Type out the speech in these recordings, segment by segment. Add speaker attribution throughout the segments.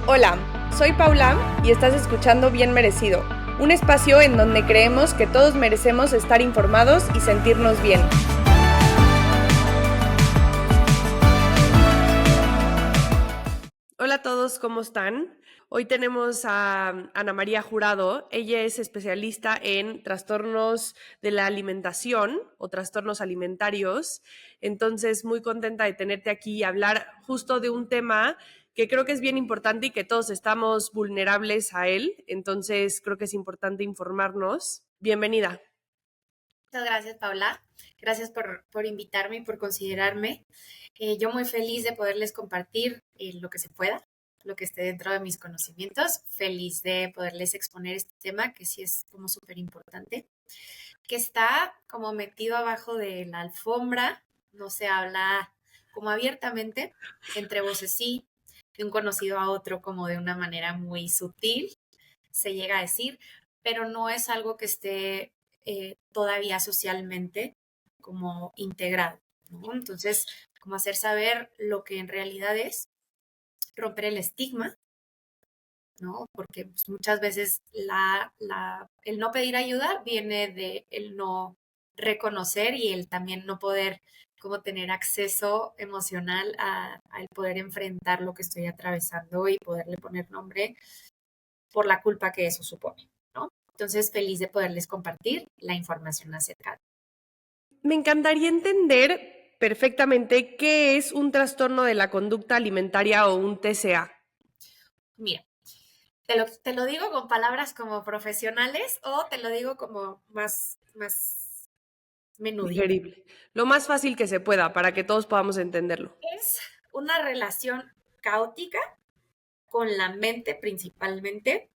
Speaker 1: Hola, soy Paula y estás escuchando Bien Merecido, un espacio en donde creemos que todos merecemos estar informados y sentirnos bien. Hola a todos, ¿cómo están? Hoy tenemos a Ana María Jurado. Ella es especialista en trastornos de la alimentación o trastornos alimentarios. Entonces, muy contenta de tenerte aquí y hablar justo de un tema que creo que es bien importante y que todos estamos vulnerables a él. Entonces, creo que es importante informarnos. Bienvenida.
Speaker 2: Muchas gracias, Paula. Gracias por invitarme y por considerarme. Yo muy feliz de poderles compartir lo que se pueda, lo que esté dentro de mis conocimientos. Feliz de poderles exponer este tema que sí es como súper importante, que está como metido abajo de la alfombra, no se habla como abiertamente, entre voces sí, de un conocido a otro como de una manera muy sutil, se llega a decir, pero no es algo que esté todavía socialmente como integrado, ¿no? Entonces, como hacer saber lo que en realidad es, romper el estigma, ¿no? Porque pues, muchas veces el no pedir ayuda viene de el no reconocer y el también no poder como tener acceso emocional al poder enfrentar lo que estoy atravesando y poderle poner nombre por la culpa que eso supone, ¿no? Entonces, feliz de poderles compartir la información acerca.
Speaker 1: Me encantaría entender perfectamente qué es un trastorno de la conducta alimentaria o un TCA.
Speaker 2: Mira, te lo digo con palabras como profesionales o te lo digo como más menudito.
Speaker 1: Digerible. Lo más fácil que se pueda para que todos podamos entenderlo.
Speaker 2: Es una relación caótica con la mente principalmente,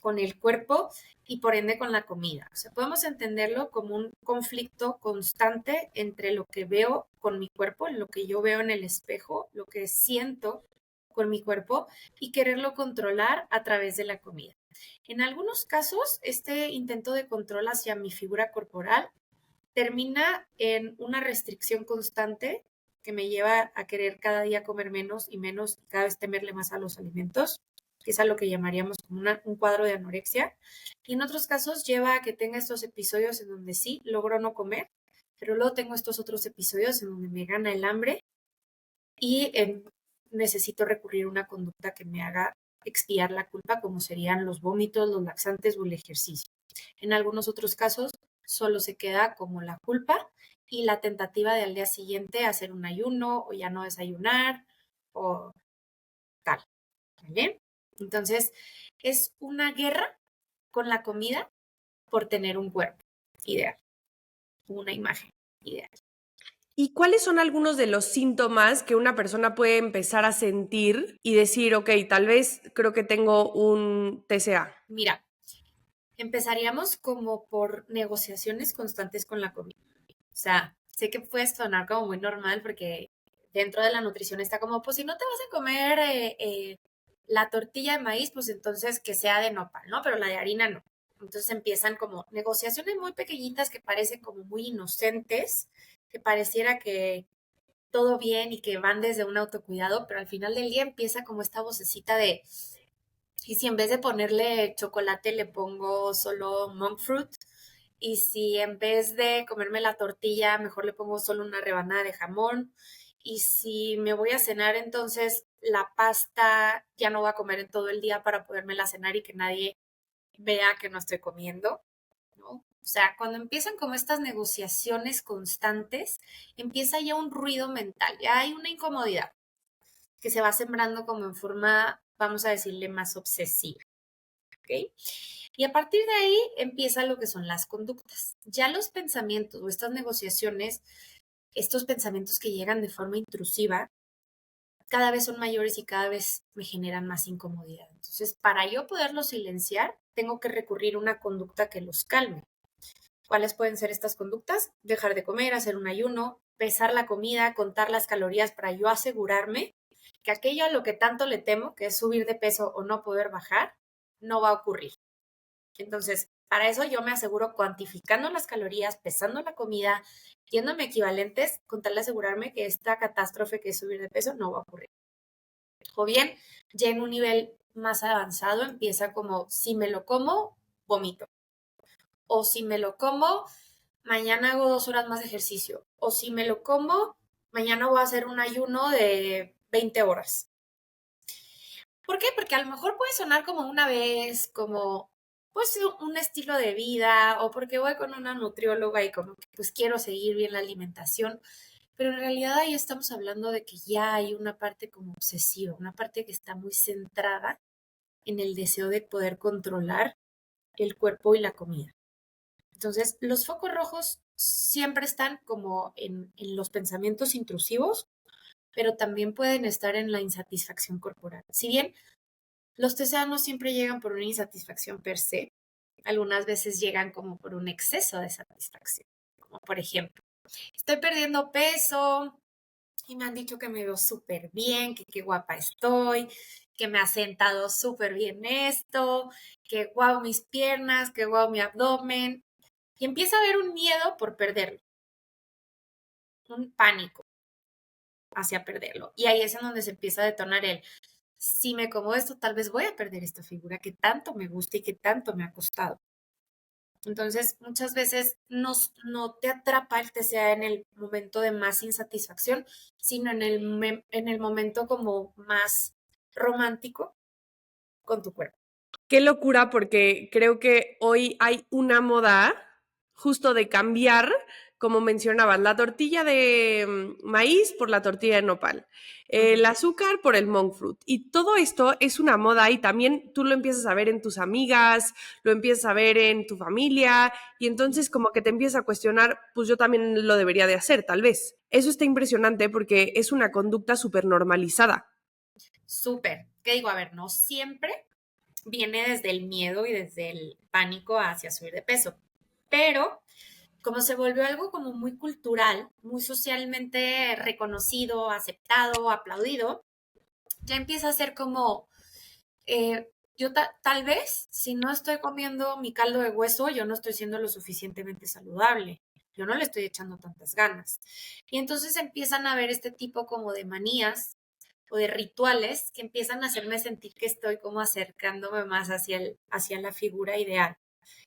Speaker 2: con el cuerpo y por ende con la comida. O sea, podemos entenderlo como un conflicto constante entre lo que veo con mi cuerpo, lo que yo veo en el espejo, lo que siento con mi cuerpo y quererlo controlar a través de la comida. En algunos casos, este intento de control hacia mi figura corporal termina en una restricción constante que me lleva a querer cada día comer menos y menos y cada vez temerle más a los alimentos, que es a lo que llamaríamos como un cuadro de anorexia. Y en otros casos lleva a que tenga estos episodios en donde sí logro no comer, pero luego tengo estos otros episodios en donde me gana el hambre y necesito recurrir a una conducta que me haga expiar la culpa, como serían los vómitos, los laxantes o el ejercicio. En algunos otros casos solo se queda como la culpa y la tentativa de al día siguiente hacer un ayuno o ya no desayunar o tal. ¿Vale? Entonces, es una guerra con la comida por tener un cuerpo ideal, una imagen ideal.
Speaker 1: ¿Y cuáles son algunos de los síntomas que una persona puede empezar a sentir y decir, ok, tal vez creo que tengo un TCA?
Speaker 2: Mira, empezaríamos como por negociaciones constantes con la comida. O sea, sé que puede sonar como muy normal porque dentro de la nutrición está como, pues si no te vas a comer la tortilla de maíz, pues entonces que sea de nopal, ¿no? Pero la de harina no. Entonces empiezan como negociaciones muy pequeñitas que parecen como muy inocentes, que pareciera que todo bien y que van desde un autocuidado, pero al final del día empieza como esta vocecita de, y si en vez de ponerle chocolate le pongo solo monk fruit, y si en vez de comerme la tortilla, mejor le pongo solo una rebanada de jamón. Y si me voy a cenar, entonces la pasta ya no voy a comer en todo el día para podérmela cenar y que nadie vea que no estoy comiendo, ¿no? O sea, cuando empiezan como estas negociaciones constantes, empieza ya un ruido mental, ya hay una incomodidad que se va sembrando como en forma, vamos a decirle, más obsesiva, ¿ok? Y a partir de ahí empieza lo que son las conductas. Ya los pensamientos o estas negociaciones, estos pensamientos que llegan de forma intrusiva, cada vez son mayores y cada vez me generan más incomodidad. Entonces, para yo poderlos silenciar, tengo que recurrir a una conducta que los calme. ¿Cuáles pueden ser estas conductas? Dejar de comer, hacer un ayuno, pesar la comida, contar las calorías para yo asegurarme que aquello a lo que tanto le temo, que es subir de peso o no poder bajar, no va a ocurrir. Entonces, para eso yo me aseguro cuantificando las calorías, pesando la comida, yéndome equivalentes, con tal de asegurarme que esta catástrofe que es subir de peso no va a ocurrir. O bien, Ya en un nivel más avanzado empieza como, si me lo como, vomito. O si me lo como, mañana hago 2 horas más de ejercicio. O si me lo como, mañana voy a hacer un ayuno de 20 horas. ¿Por qué? Porque a lo mejor puede sonar como una vez, como pues un estilo de vida, o porque voy con una nutrióloga y como que pues quiero seguir bien la alimentación, pero en realidad ahí estamos hablando de que ya hay una parte como obsesiva, una parte que está muy centrada en el deseo de poder controlar el cuerpo y la comida. Entonces, los focos rojos siempre están como en los pensamientos intrusivos, pero también pueden estar en la insatisfacción corporal. Si bien los TCA no siempre llegan por una insatisfacción per se, algunas veces llegan como por un exceso de satisfacción. Como por ejemplo, estoy perdiendo peso y me han dicho que me veo súper bien, que qué guapa estoy, que me ha sentado súper bien esto, que guau mis piernas, que guau mi abdomen. Y empieza a haber un miedo por perderlo, un pánico hacia perderlo. Y ahí es en donde se empieza a detonar el, si me como esto, tal vez voy a perder esta figura que tanto me gusta y que tanto me ha costado. Entonces, muchas veces no te atrapa el TCA en el momento de más insatisfacción, sino en el momento como más romántico con tu cuerpo.
Speaker 1: Qué locura, porque creo que hoy hay una moda justo de cambiar, como mencionabas, la tortilla de maíz por la tortilla de nopal, el azúcar por el monk fruit. Y todo esto es una moda y también tú lo empiezas a ver en tus amigas, lo empiezas a ver en tu familia y entonces como que te empiezas a cuestionar, pues yo también lo debería de hacer, tal vez. Eso está impresionante porque es una conducta súper normalizada.
Speaker 2: Súper. ¿Qué digo? A ver, no siempre viene desde el miedo y desde el pánico hacia subir de peso, pero como se volvió algo como muy cultural, muy socialmente reconocido, aceptado, aplaudido, ya empieza a ser como, yo tal vez, si no estoy comiendo mi caldo de hueso, yo no estoy siendo lo suficientemente saludable. Yo no le estoy echando tantas ganas. Y entonces empiezan a haber este tipo como de manías o de rituales que empiezan a hacerme sentir que estoy como acercándome más hacia la figura ideal.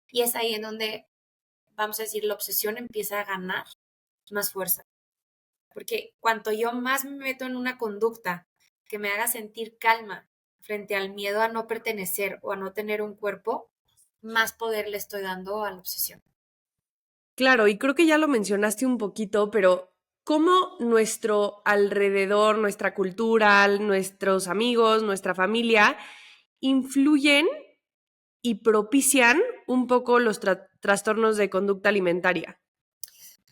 Speaker 2: Y es ahí en donde, vamos a decir, la obsesión empieza a ganar más fuerza. Porque cuanto yo más me meto en una conducta que me haga sentir calma frente al miedo a no pertenecer o a no tener un cuerpo, más poder le estoy dando a la obsesión.
Speaker 1: Claro, y creo que ya lo mencionaste un poquito, pero ¿cómo nuestro alrededor, nuestra cultura, nuestros amigos, nuestra familia influyen y propician un poco los trastornos de conducta alimentaria?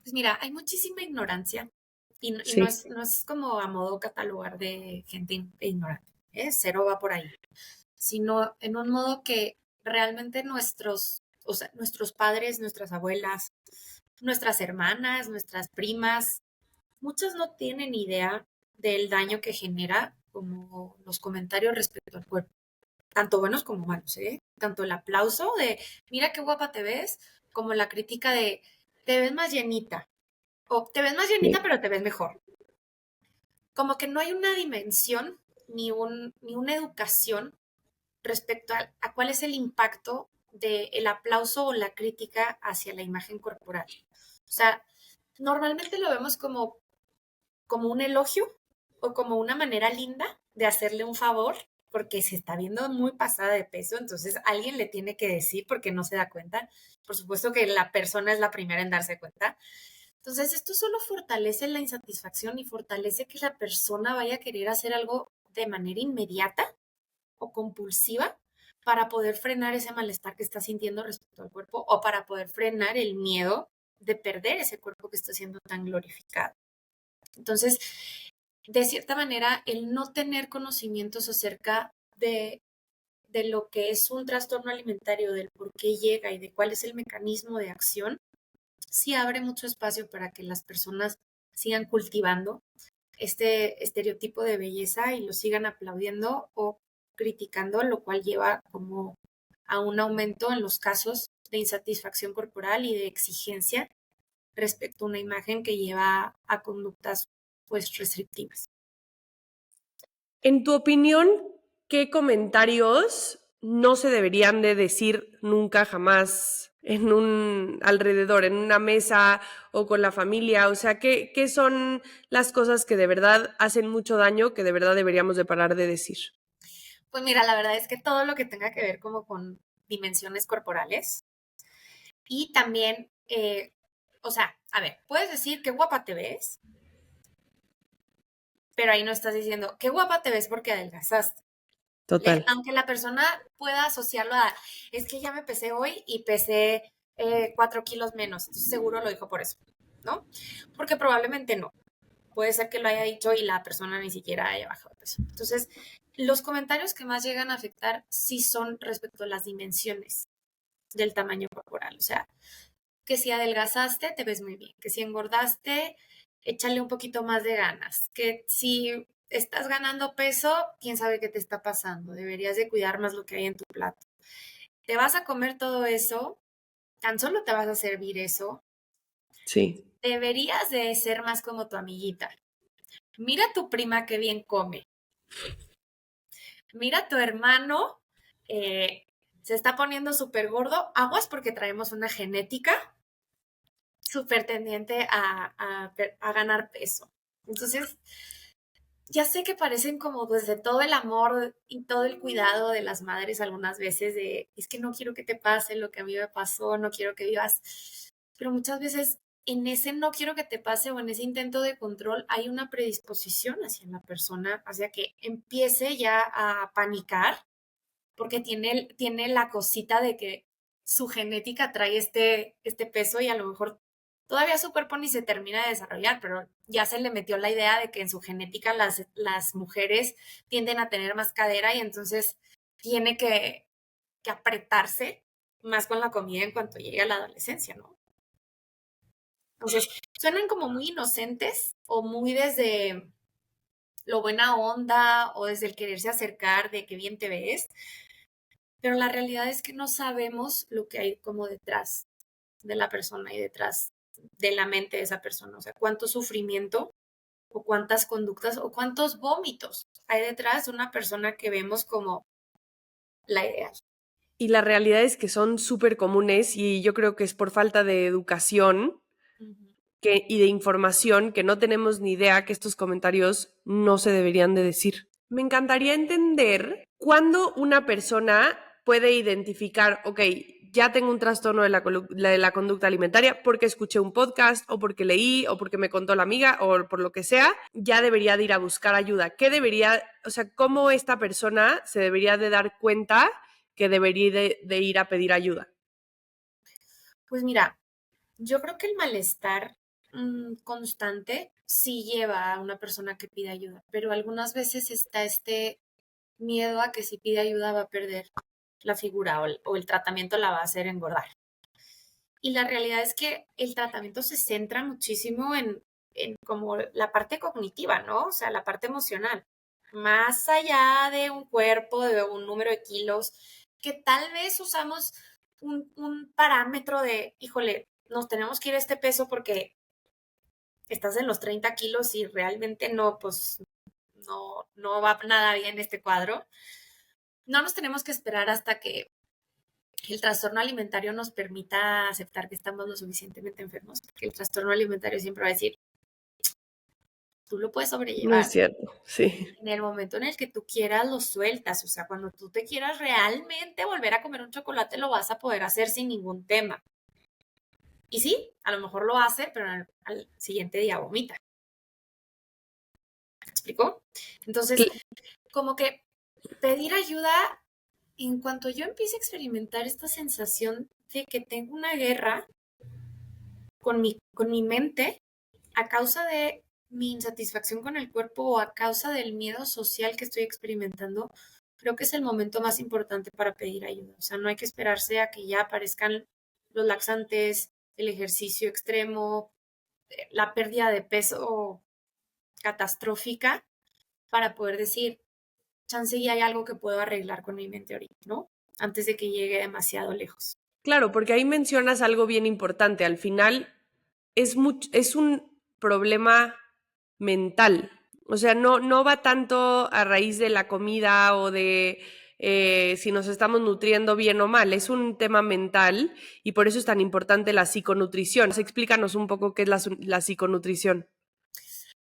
Speaker 2: Pues mira, hay muchísima ignorancia y
Speaker 1: Sí.
Speaker 2: no es como a modo catalogar de gente ignorante, ¿eh? Cero va por ahí, sino en un modo que realmente o sea, nuestros padres, nuestras abuelas, nuestras hermanas, nuestras primas, muchos no tienen idea del daño que genera como los comentarios respecto al cuerpo, tanto buenos como malos, ¿eh? Tanto el aplauso de, mira qué guapa te ves, como la crítica de, te ves más llenita, o te ves más llenita,
Speaker 1: Sí.
Speaker 2: pero te ves mejor. Como que no hay una dimensión ni una educación respecto a cuál es el impacto del aplauso o la crítica hacia la imagen corporal. O sea, normalmente lo vemos como un elogio o como una manera linda de hacerle un favor porque se está viendo muy pasada de peso, entonces alguien le tiene que decir porque no se da cuenta. Por supuesto que la persona es la primera en darse cuenta. Entonces, esto solo fortalece la insatisfacción y fortalece que la persona vaya a querer hacer algo de manera inmediata o compulsiva para poder frenar ese malestar que está sintiendo respecto al cuerpo o para poder frenar el miedo de perder ese cuerpo que está siendo tan glorificado. Entonces, de cierta manera, el no tener conocimientos acerca de lo que es un trastorno alimentario, del por qué llega y de cuál es el mecanismo de acción, sí abre mucho espacio para que las personas sigan cultivando este estereotipo de belleza y lo sigan aplaudiendo o criticando, lo cual lleva como a un aumento en los casos de insatisfacción corporal y de exigencia respecto a una imagen que lleva a conductas pues restrictivas.
Speaker 1: En tu opinión, qué comentarios no se deberían de decir nunca jamás en un alrededor, en una mesa o con la familia. O sea, ¿qué son las cosas que de verdad hacen mucho daño, que de verdad deberíamos de parar de decir?
Speaker 2: Pues mira, la verdad es que todo lo que tenga que ver como con dimensiones corporales y también, o sea, a ver, puedes decir qué guapa te ves, pero ahí no estás diciendo qué guapa te ves porque adelgazaste.
Speaker 1: Total.
Speaker 2: Aunque la persona pueda asociarlo a, es que ya me pesé hoy y pesé 4 kilos menos, entonces seguro lo dijo por eso, ¿no? Porque probablemente no. Puede ser que lo haya dicho y la persona ni siquiera haya bajado de peso. Entonces, los comentarios que más llegan a afectar sí son respecto a las dimensiones del tamaño corporal. O sea, que si adelgazaste, te ves muy bien. Que si engordaste, échale un poquito más de ganas. Que si estás ganando peso, quién sabe qué te está pasando. Deberías de cuidar más lo que hay en tu plato. Te vas a comer todo eso, tan solo te vas a servir eso.
Speaker 1: Sí.
Speaker 2: Deberías de ser más como tu amiguita. Mira a tu prima que bien come. Mira a tu hermano, se está poniendo súper gordo. Aguas porque traemos una genética súper tendiente a ganar peso. Entonces, ya sé que parecen como desde todo el amor y todo el cuidado de las madres algunas veces de, es que no quiero que te pase lo que a mí me pasó, no quiero que vivas, pero muchas veces en ese no quiero que te pase o en ese intento de control hay una predisposición hacia la persona, hacia que empiece ya a panicar porque tiene la cosita de que su genética trae este peso y a lo mejor todavía su cuerpo ni se termina de desarrollar, pero ya se le metió la idea de que en su genética las mujeres tienden a tener más cadera y entonces tiene que apretarse más con la comida en cuanto llegue a la adolescencia, ¿no? Entonces, suenan como muy inocentes o muy desde lo buena onda o desde el quererse acercar de que bien te ves, pero la realidad es que no sabemos lo que hay como detrás de la persona y detrás de la mente de esa persona. O sea, cuánto sufrimiento o cuántas conductas o cuántos vómitos hay detrás de una persona que vemos como la ideal.
Speaker 1: Y la realidad es que son súper comunes y yo creo que es por falta de educación
Speaker 2: Ujú.
Speaker 1: y de información que no tenemos ni idea que estos comentarios no se deberían de decir. Me encantaría entender cuándo una persona puede identificar, ok, ya tengo un trastorno de la conducta alimentaria porque escuché un podcast o porque leí o porque me contó la amiga o por lo que sea, ya debería de ir a buscar ayuda. ¿Qué debería, o sea, cómo esta persona se debería de dar cuenta que debería de ir a pedir ayuda?
Speaker 2: Pues mira, yo creo que el malestar constante sí lleva a una persona que pide ayuda, pero algunas veces está este miedo a que si pide ayuda va a perder la figura o el tratamiento la va a hacer engordar. Y la realidad es que el tratamiento se centra muchísimo en como la parte cognitiva, ¿no? O sea, la parte emocional. Más allá de un cuerpo, de un número de kilos, que tal vez usamos un parámetro de, híjole, nos tenemos que ir a este peso porque estás en los 30 kilos y realmente no, pues no va nada bien este cuadro. No nos tenemos que esperar hasta que el trastorno alimentario nos permita aceptar que estamos lo suficientemente enfermos, porque el trastorno alimentario siempre va a decir, tú lo puedes
Speaker 1: No es
Speaker 2: sobrellevar.
Speaker 1: cierto, sí.
Speaker 2: En el momento en el que tú quieras, lo sueltas. O sea, cuando tú te quieras realmente volver a comer un chocolate, lo vas a poder hacer sin ningún tema. Y sí, a lo mejor lo hace, pero al siguiente día vomita. ¿Me explicó? Entonces, como que pedir ayuda, en cuanto yo empiece a experimentar esta sensación de que tengo una guerra con mi mente, a causa de mi insatisfacción con el cuerpo o a causa del miedo social que estoy experimentando, creo que es el momento más importante para pedir ayuda. O sea, no hay que esperarse a que ya aparezcan los laxantes, el ejercicio extremo, la pérdida de peso catastrófica para poder decir, chance y hay algo que puedo arreglar con mi mente ahorita, ¿no? Antes de que llegue demasiado lejos.
Speaker 1: Claro, porque ahí mencionas algo bien importante. Al final es un problema mental. O sea, no va tanto a raíz de la comida o de si nos estamos nutriendo bien o mal. Es un tema mental y por eso es tan importante la psiconutrición. Explícanos un poco qué es la psiconutrición.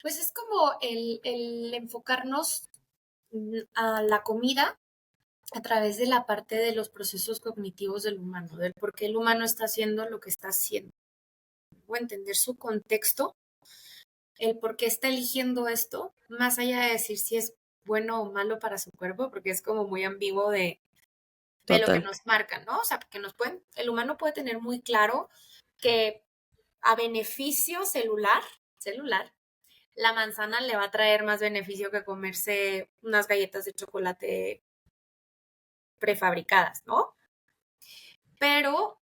Speaker 2: Pues es como el enfocarnos a la comida a través de la parte de los procesos cognitivos del humano, del por qué el humano está haciendo lo que está haciendo, o entender su contexto, el por qué está eligiendo esto, más allá de decir si es bueno o malo para su cuerpo, porque es como muy ambiguo de lo que
Speaker 1: Total.
Speaker 2: nos marca, ¿no? O sea, porque el humano puede tener muy claro que a beneficio celular, la manzana le va a traer más beneficio que comerse unas galletas de chocolate prefabricadas, ¿no? Pero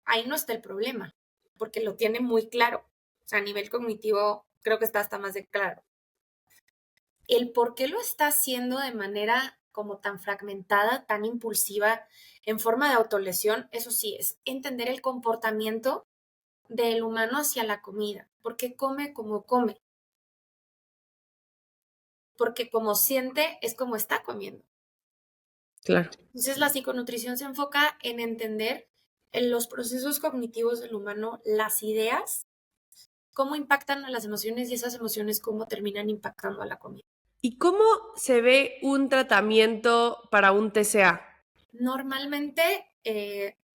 Speaker 2: ahí no está el problema, porque lo tiene muy claro. O sea, a nivel cognitivo creo que está hasta más de claro. El por qué lo está haciendo de manera como tan fragmentada, tan impulsiva, en forma de autolesión, eso sí, es entender el comportamiento del humano hacia la comida. ¿Por qué come como come? Porque como siente es como está comiendo.
Speaker 1: Claro.
Speaker 2: Entonces la psiconutrición se enfoca en entender en los procesos cognitivos del humano, las ideas, cómo impactan a las emociones y esas emociones cómo terminan impactando a la comida.
Speaker 1: ¿Y cómo se ve un tratamiento para un TCA?
Speaker 2: Normalmente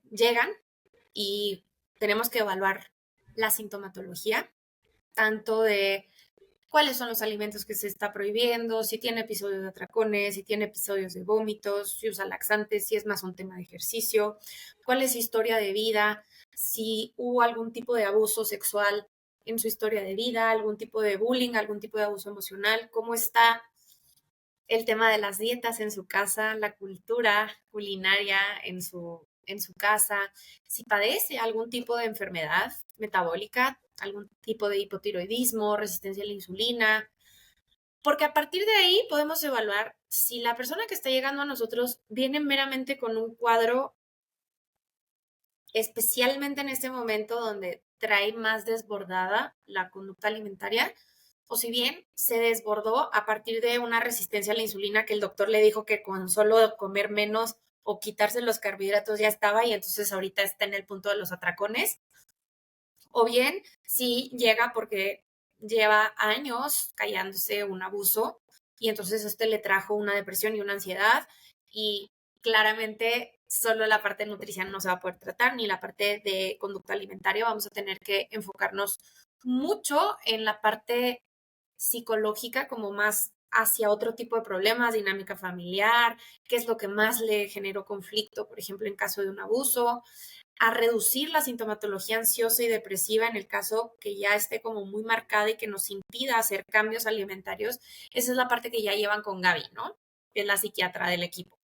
Speaker 2: llegan y tenemos que evaluar la sintomatología, tanto de cuáles son los alimentos que se está prohibiendo, si tiene episodios de atracones, si tiene episodios de vómitos, si usa laxantes, si es más un tema de ejercicio, cuál es su historia de vida, si hubo algún tipo de abuso sexual en su historia de vida, algún tipo de bullying, algún tipo de abuso emocional, cómo está el tema de las dietas en su casa, la cultura culinaria en su casa, si padece algún tipo de enfermedad metabólica, algún tipo de hipotiroidismo, resistencia a la insulina, porque a partir de ahí podemos evaluar si la persona que está llegando a nosotros viene meramente con un cuadro, especialmente en este momento donde trae más desbordada la conducta alimentaria, o si bien se desbordó a partir de una resistencia a la insulina que el doctor le dijo que con solo comer menos o quitarse los carbohidratos ya estaba y entonces ahorita está en el punto de los atracones, o bien si llega porque lleva años callándose un abuso y entonces este le trajo una depresión y una ansiedad y claramente solo la parte de nutrición no se va a poder tratar ni la parte de conducta alimentaria. Vamos a tener que enfocarnos mucho en la parte psicológica como más hacia otro tipo de problemas, dinámica familiar, qué es lo que más le generó conflicto, por ejemplo, en caso de un abuso, a reducir la sintomatología ansiosa y depresiva en el caso que ya esté como muy marcada y que nos impida hacer cambios alimentarios. Esa es la parte que ya llevan con Gaby, ¿no? Que es la psiquiatra del equipo,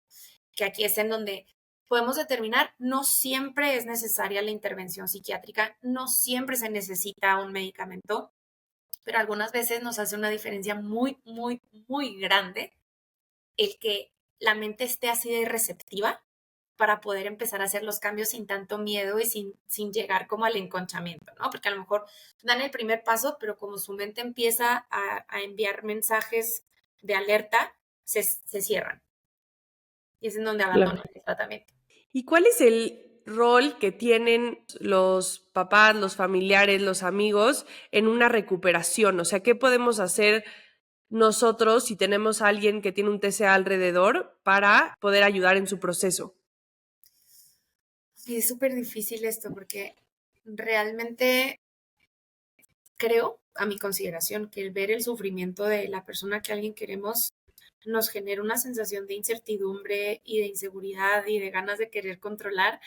Speaker 2: que aquí es en donde podemos determinar, no siempre es necesaria la intervención psiquiátrica, no siempre se necesita un medicamento, pero algunas veces nos hace una diferencia muy, muy, muy grande el que la mente esté así de receptiva para poder empezar a hacer los cambios sin tanto miedo y sin llegar como al enconchamiento, ¿no? Porque a lo mejor dan el primer paso, pero como su mente empieza a enviar mensajes de alerta, se cierran. Y es en donde
Speaker 1: Claro.
Speaker 2: abandonan el tratamiento.
Speaker 1: ¿Y cuál es el rol que tienen los papás, los familiares, los amigos en una recuperación? O sea, ¿qué podemos hacer nosotros si tenemos a alguien que tiene un TCA alrededor para poder ayudar en su proceso?
Speaker 2: Sí, es súper difícil esto porque realmente creo, a mi consideración, que el ver el sufrimiento de la persona que alguien queremos nos genera una sensación de incertidumbre y de inseguridad y de ganas de querer controlar,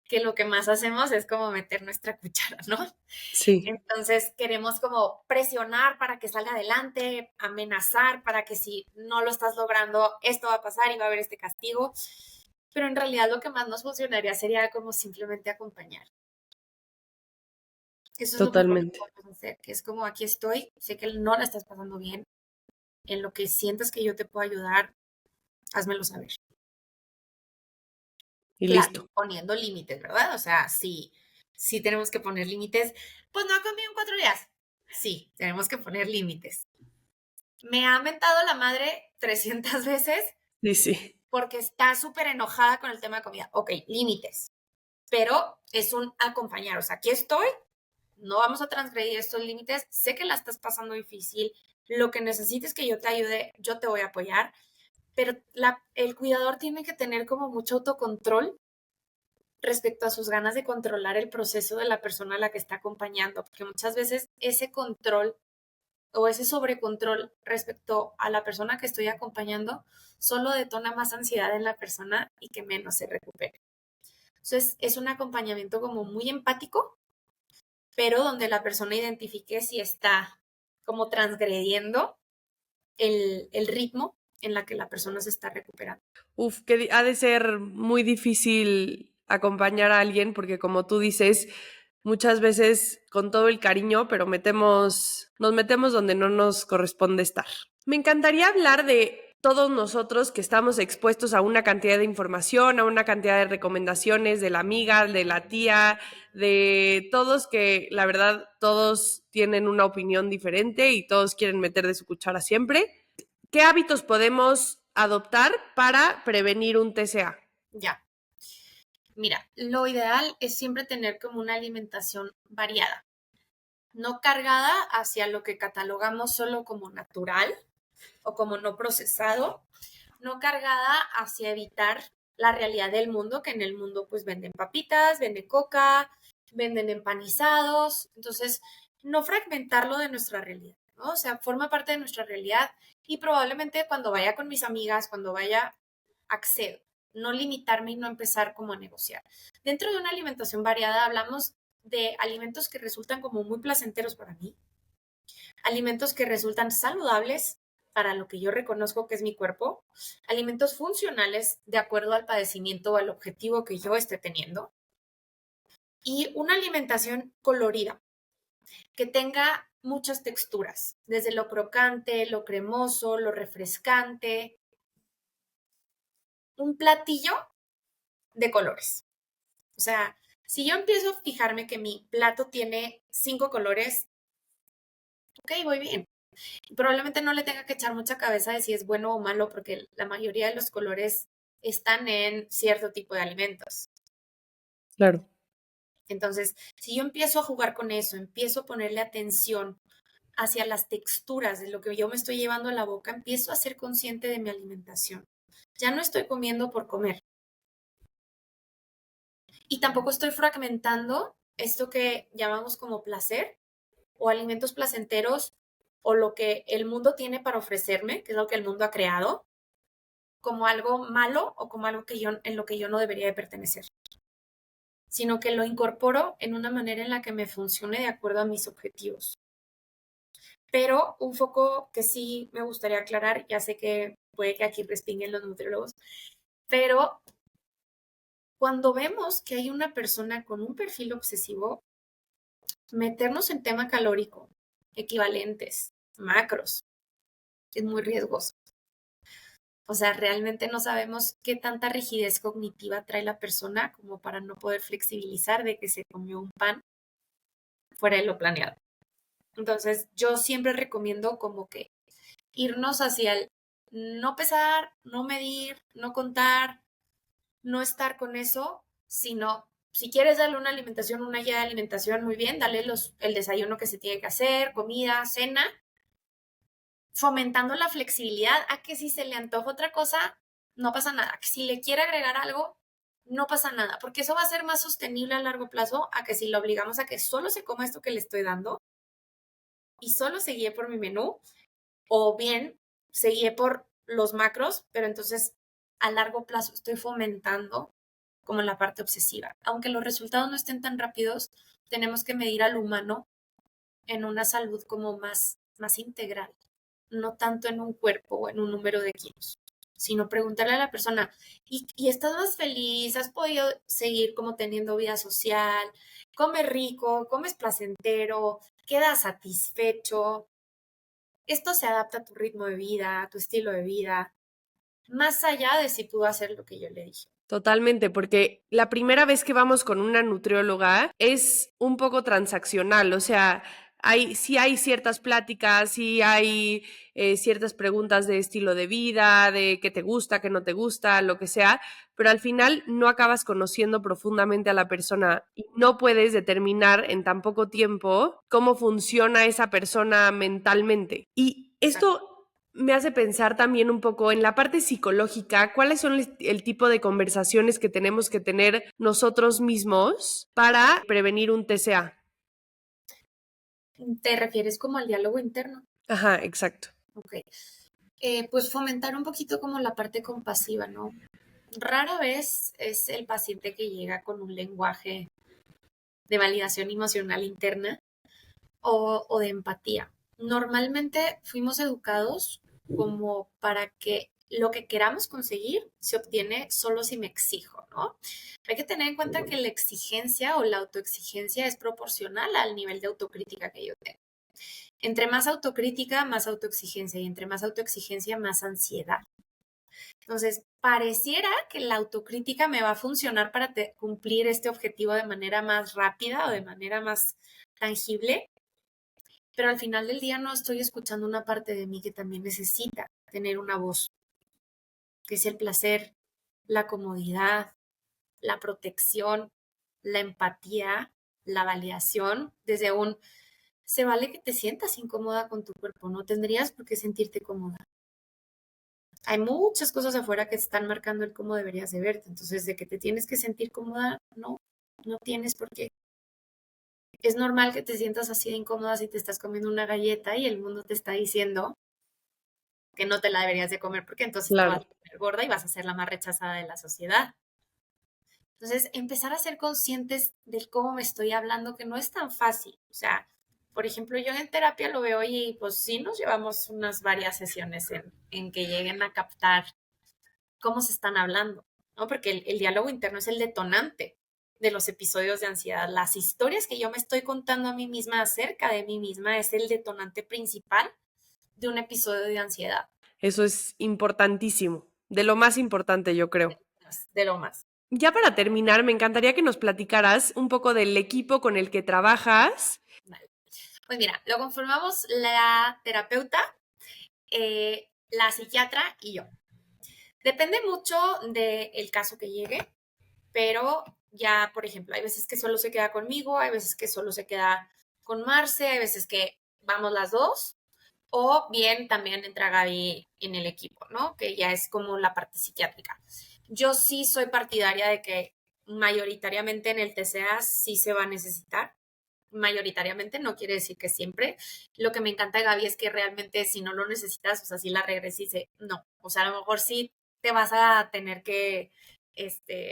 Speaker 2: que lo que más hacemos es como meter nuestra cuchara, ¿no?
Speaker 1: Sí,
Speaker 2: Entonces queremos como presionar para que salga adelante, amenazar para que si no lo estás logrando, esto va a pasar y va a haber este castigo. Pero en realidad lo que más nos funcionaría sería como simplemente acompañar. Eso es lo mejor que
Speaker 1: totalmente.
Speaker 2: podemos hacer, que es como aquí estoy, sé que no la estás pasando bien, en lo que sientas que yo te puedo ayudar, házmelo saber.
Speaker 1: Y
Speaker 2: Claro,
Speaker 1: listo.
Speaker 2: poniendo límites, ¿verdad? O sea, sí tenemos que poner límites. Pues no ha comido en 4 días. Sí, tenemos que poner límites. Me ha mentado la madre 300 veces
Speaker 1: Sí, sí.
Speaker 2: porque está súper enojada con el tema de comida. Ok, límites, pero es un acompañar. O sea, aquí estoy, no vamos a transgredir estos límites. Sé que la estás pasando difícil. Lo que necesites que yo te ayude, yo te voy a apoyar. Pero el cuidador tiene que tener como mucho autocontrol respecto a sus ganas de controlar el proceso de la persona a la que está acompañando, porque muchas veces ese control o ese sobrecontrol respecto a la persona que estoy acompañando solo detona más ansiedad en la persona y que menos se recupere. Entonces, es un acompañamiento como muy empático, pero donde la persona identifique si está como transgrediendo el ritmo en la que la persona se está recuperando.
Speaker 1: Uf, que ha de ser muy difícil acompañar a alguien porque como tú dices, muchas veces con todo el cariño, pero nos metemos donde no nos corresponde estar. Me encantaría hablar de todos nosotros que estamos expuestos a una cantidad de información, a una cantidad de recomendaciones de la amiga, de la tía, de todos que la verdad todos tienen una opinión diferente y todos quieren meter de su cuchara siempre. ¿Qué hábitos podemos adoptar para prevenir un TCA?
Speaker 2: Ya. Mira, lo ideal es siempre tener como una alimentación variada, no cargada hacia lo que catalogamos solo como natural o como no procesado, no cargada hacia evitar la realidad del mundo, que en el mundo pues venden papitas, venden coca, venden empanizados, entonces no fragmentarlo de nuestra realidad, ¿no? O sea, forma parte de nuestra realidad y probablemente cuando vaya con mis amigas, cuando vaya, accedo, no limitarme y no empezar como a negociar. Dentro de una alimentación variada hablamos de alimentos que resultan como muy placenteros para mí, alimentos que resultan saludables para lo que yo reconozco que es mi cuerpo, alimentos funcionales de acuerdo al padecimiento o al objetivo que yo esté teniendo, y una alimentación colorida, que tenga muchas texturas, desde lo crocante, lo cremoso, lo refrescante, un platillo de colores. O sea, si yo empiezo a fijarme que mi plato tiene 5 colores, ok, voy bien. Probablemente no le tenga que echar mucha cabeza de si es bueno o malo, porque la mayoría de los colores están en cierto tipo de alimentos.
Speaker 1: Claro.
Speaker 2: Entonces, si yo empiezo a jugar con eso, empiezo a ponerle atención hacia las texturas de lo que yo me estoy llevando a la boca, empiezo a ser consciente de mi alimentación. Ya no estoy comiendo por comer. Y tampoco estoy fragmentando esto que llamamos como placer o alimentos placenteros o lo que el mundo tiene para ofrecerme, que es lo que el mundo ha creado, como algo malo o como algo que en lo que yo no debería de pertenecer, sino que lo incorporo en una manera en la que me funcione de acuerdo a mis objetivos. Pero un foco que sí me gustaría aclarar, ya sé que puede que aquí respinguen los nutriólogos, pero cuando vemos que hay una persona con un perfil obsesivo, meternos en tema calórico, equivalentes, macros, es muy riesgoso. O sea, realmente no sabemos qué tanta rigidez cognitiva trae la persona como para no poder flexibilizar de que se comió un pan fuera de lo planeado. Entonces, yo siempre recomiendo como que irnos hacia el no pesar, no medir, no contar, no estar con eso, sino si quieres darle una alimentación, una guía de alimentación, muy bien, dale el desayuno que se tiene que hacer, comida, cena, fomentando la flexibilidad a que si se le antoja otra cosa, no pasa nada. Que si le quiere agregar algo, no pasa nada, porque eso va a ser más sostenible a largo plazo a que si lo obligamos a que solo se coma esto que le estoy dando y solo se guíe por mi menú, o bien se guíe por los macros, pero entonces a largo plazo estoy fomentando como la parte obsesiva. Aunque los resultados no estén tan rápidos, tenemos que medir al humano en una salud como más integral, no tanto en un cuerpo o en un número de kilos, sino preguntarle a la persona, ¿y estás más feliz? ¿Has podido seguir como teniendo vida social? ¿Comes rico? ¿Comes placentero? ¿Quedas satisfecho? Esto se adapta a tu ritmo de vida, a tu estilo de vida, más allá de si pudo hacer lo que yo le dije.
Speaker 1: Totalmente, porque la primera vez que vamos con una nutrióloga es un poco transaccional, o sea, sí hay ciertas pláticas, sí hay ciertas preguntas de estilo de vida, de qué te gusta, qué no te gusta, lo que sea, pero al final no acabas conociendo profundamente a la persona y no puedes determinar en tan poco tiempo cómo funciona esa persona mentalmente. Y esto me hace pensar también un poco en la parte psicológica, cuáles son el tipo de conversaciones que tenemos que tener nosotros mismos para prevenir un TCA.
Speaker 2: ¿Te refieres como al diálogo interno?
Speaker 1: Ajá, exacto.
Speaker 2: Ok. Pues fomentar un poquito como la parte compasiva, ¿no? Rara vez es el paciente que llega con un lenguaje de validación emocional interna o de empatía. Normalmente fuimos educados como para que lo que queramos conseguir se obtiene solo si me exijo, ¿no? Hay que tener en cuenta que la exigencia o la autoexigencia es proporcional al nivel de autocrítica que yo tengo. Entre más autocrítica, más autoexigencia y entre más autoexigencia, más ansiedad. Entonces, pareciera que la autocrítica me va a funcionar para cumplir este objetivo de manera más rápida o de manera más tangible, pero al final del día no estoy escuchando una parte de mí que también necesita tener una voz, que es el placer, la comodidad, la protección, la empatía, la validación, desde un se vale que te sientas incómoda con tu cuerpo, no tendrías por qué sentirte cómoda. Hay muchas cosas afuera que te están marcando el cómo deberías de verte, entonces de que te tienes que sentir cómoda, no, no tienes por qué. Es normal que te sientas así de incómoda si te estás comiendo una galleta y el mundo te está diciendo que no te la deberías de comer porque entonces te vas
Speaker 1: Claro.
Speaker 2: a poner gorda y vas a ser la más rechazada de la sociedad. Entonces, empezar a ser conscientes del cómo me estoy hablando, que no es tan fácil. O sea, por ejemplo, yo en terapia lo veo y pues sí nos llevamos unas varias sesiones en que lleguen a captar cómo se están hablando, ¿no? Porque el diálogo interno es el detonante de los episodios de ansiedad. Las historias que yo me estoy contando a mí misma acerca de mí misma es el detonante principal de un episodio de ansiedad.
Speaker 1: Eso es importantísimo, de lo más importante, yo creo.
Speaker 2: De lo más.
Speaker 1: Ya para terminar, me encantaría que nos platicaras un poco del equipo con el que trabajas.
Speaker 2: Vale. Pues mira, lo conformamos la terapeuta, la psiquiatra y yo. Depende mucho del caso que llegue, pero ya, por ejemplo, hay veces que solo se queda conmigo, hay veces que solo se queda con Marce, hay veces que vamos las dos, o bien también entra Gaby en el equipo, ¿no? Que ya es como la parte psiquiátrica. Yo sí soy partidaria de que mayoritariamente en el TCA sí se va a necesitar. Mayoritariamente, no quiere decir que siempre. Lo que me encanta de Gaby es que realmente si no lo necesitas, o sea, si la regresa y dice, no, o sea, a lo mejor sí te vas a tener que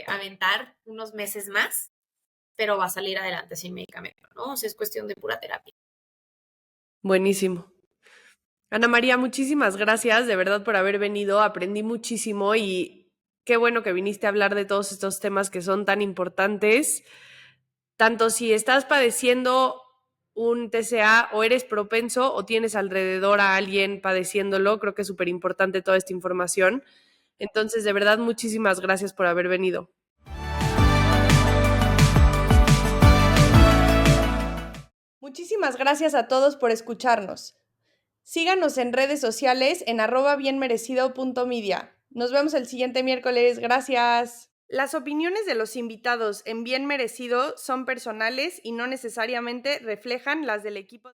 Speaker 2: aventar unos meses más, pero va a salir adelante sin medicamento, ¿no? O sea, es cuestión de pura terapia.
Speaker 1: Buenísimo. Ana María, muchísimas gracias de verdad por haber venido. Aprendí muchísimo y qué bueno que viniste a hablar de todos estos temas que son tan importantes. Tanto si estás padeciendo un TCA o eres propenso o tienes alrededor a alguien padeciéndolo, creo que es súper importante toda esta información. Entonces, de verdad, muchísimas gracias por haber venido. Muchísimas gracias a todos por escucharnos. Síganos en redes sociales en @bienmerecido.media. Nos vemos el siguiente miércoles. Gracias. Las opiniones de los invitados en Bien Merecido son personales y no necesariamente reflejan las del equipo.